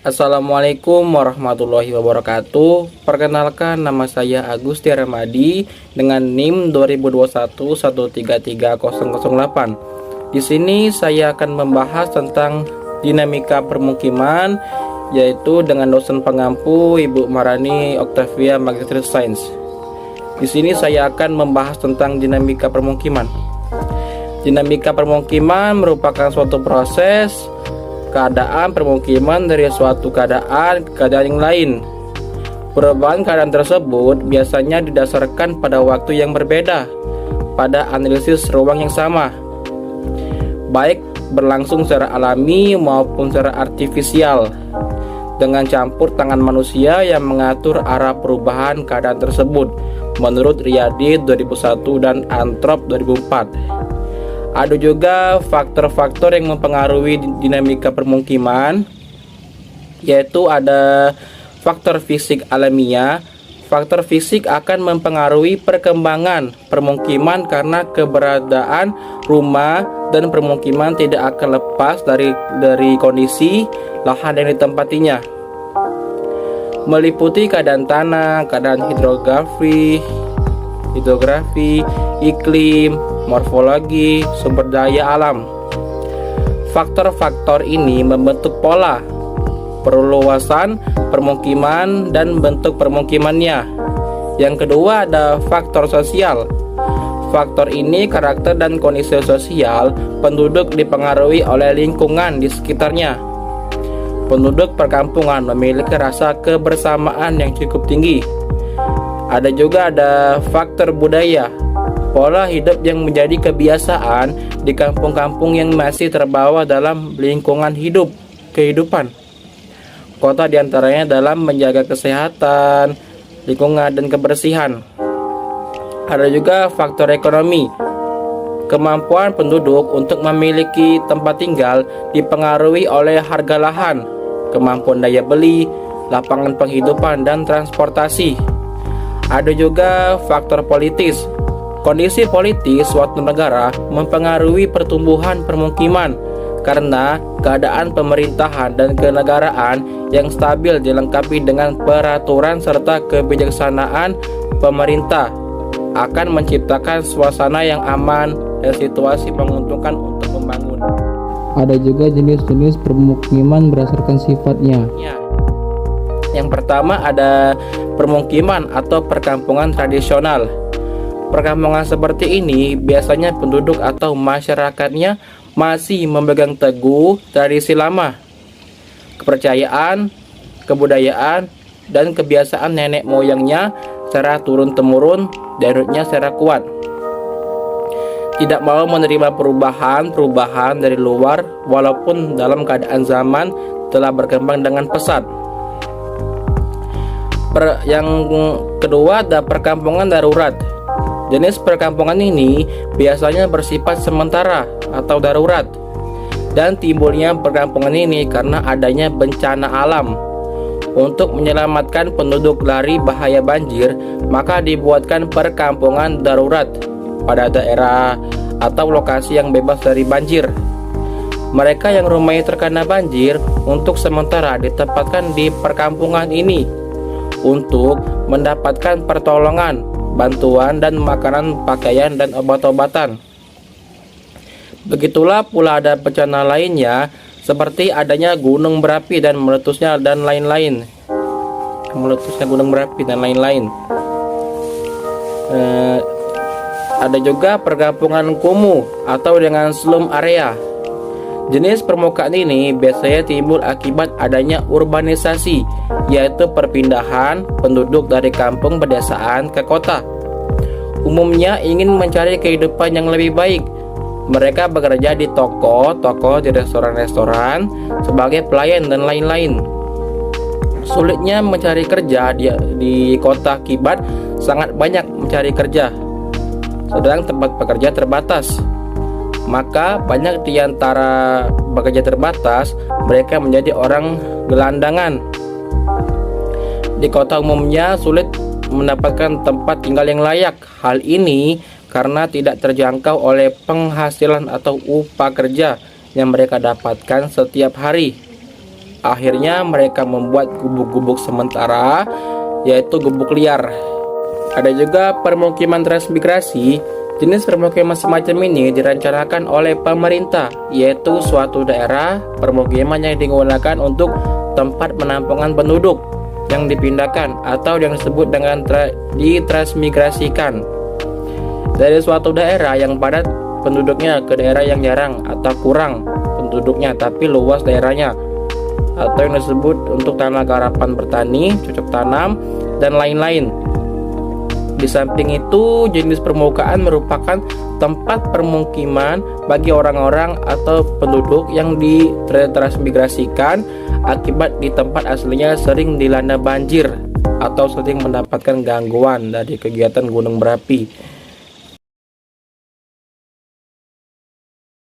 Assalamualaikum warahmatullahi wabarakatuh. Perkenalkan, nama saya Agusti Ramadi dengan NIM 2021133008. Di sini saya akan membahas tentang dinamika permukiman, yaitu dengan dosen pengampu Ibu Marani Octavia Magister Sains. Di sini saya akan membahas tentang dinamika permukiman. Dinamika permukiman merupakan suatu proses keadaan permukiman dari suatu keadaan ke keadaan yang lain. Perubahan keadaan tersebut biasanya didasarkan pada waktu yang berbeda pada analisis ruang yang sama, baik berlangsung secara alami maupun secara artifisial, dengan campur tangan manusia yang mengatur arah perubahan keadaan tersebut menurut Riyadi 2001 dan Antrop 2004. Ada juga faktor-faktor yang mempengaruhi dinamika permukiman, yaitu ada faktor fisik alamiah. Faktor fisik akan mempengaruhi perkembangan permukiman karena keberadaan rumah dan permukiman tidak akan lepas dari kondisi lahan yang ditempatinya, meliputi keadaan tanah, keadaan hidrografi, iklim, morfologi, sumber daya alam. Faktor-faktor ini membentuk pola perluasan permukiman dan bentuk permukimannya. Yang kedua ada faktor sosial. Faktor ini karakter dan kondisi sosial penduduk dipengaruhi oleh lingkungan di sekitarnya. Penduduk perkampungan memiliki rasa kebersamaan yang cukup tinggi. Ada juga ada faktor budaya, pola hidup yang menjadi kebiasaan di kampung-kampung yang masih terbawa dalam lingkungan kehidupan kota, diantaranya dalam menjaga kesehatan, lingkungan, dan kebersihan. Ada juga faktor ekonomi. Kemampuan penduduk untuk memiliki tempat tinggal dipengaruhi oleh harga lahan, kemampuan daya beli, lapangan penghidupan, dan transportasi. Ada juga faktor politis. Kondisi politis suatu negara mempengaruhi pertumbuhan permukiman karena keadaan pemerintahan dan kenegaraan yang stabil dilengkapi dengan peraturan serta kebijaksanaan pemerintah akan menciptakan suasana yang aman dan situasi menguntungkan untuk membangun. Ada juga jenis-jenis permukiman berdasarkan sifatnya. Yang pertama ada permukiman atau perkampungan tradisional. Perkampungan seperti ini biasanya penduduk atau masyarakatnya masih memegang teguh tradisi lama, kepercayaan, kebudayaan, dan kebiasaan nenek moyangnya secara turun-temurun dan rootsnya secara kuat. Tidak mau menerima perubahan dari luar walaupun dalam keadaan zaman telah berkembang dengan pesat. Yang kedua ada perkampungan darurat. Jenis perkampungan ini biasanya bersifat sementara atau darurat, dan timbulnya perkampungan ini karena adanya bencana alam. Untuk menyelamatkan penduduk dari bahaya banjir, maka dibuatkan perkampungan darurat pada daerah atau lokasi yang bebas dari banjir. Mereka yang rumahnya terkena banjir untuk sementara ditempatkan di perkampungan ini untuk mendapatkan pertolongan, bantuan, dan makanan, pakaian, dan obat-obatan. Begitulah pula ada bencana lainnya seperti adanya gunung berapi dan meletusnya dan lain-lain. Ada juga perkampungan kumuh atau dengan slum area. Jenis permukaan ini biasanya timbul akibat adanya urbanisasi, yaitu perpindahan penduduk dari kampung pedesaan ke kota. Umumnya ingin mencari kehidupan yang lebih baik. Mereka bekerja di toko, di restoran-restoran, sebagai pelayan dan lain-lain. Sulitnya mencari kerja di kota akibat sangat banyak mencari kerja, sedang tempat pekerja terbatas. Maka banyak di antara pekerja terbatas, mereka menjadi orang gelandangan. Di kota umumnya sulit mendapatkan tempat tinggal yang layak. Hal ini karena tidak terjangkau oleh penghasilan atau upah kerja yang mereka dapatkan setiap hari. Akhirnya mereka membuat gubuk-gubuk sementara, yaitu gubuk liar. Ada juga permukiman transmigrasi. Jenis permukiman semacam ini direncanakan oleh pemerintah, yaitu suatu daerah permukiman yang digunakan untuk tempat penampungan penduduk yang dipindahkan atau yang disebut dengan ditransmigrasikan dari suatu daerah yang padat penduduknya ke daerah yang jarang atau kurang penduduknya tapi luas daerahnya, atau yang disebut untuk tanah garapan bertani, cocok tanam, dan lain-lain. Di samping itu, jenis permukaan merupakan tempat permukiman bagi orang-orang atau penduduk yang ditransmigrasikan akibat di tempat aslinya sering dilanda banjir atau sering mendapatkan gangguan dari kegiatan gunung berapi.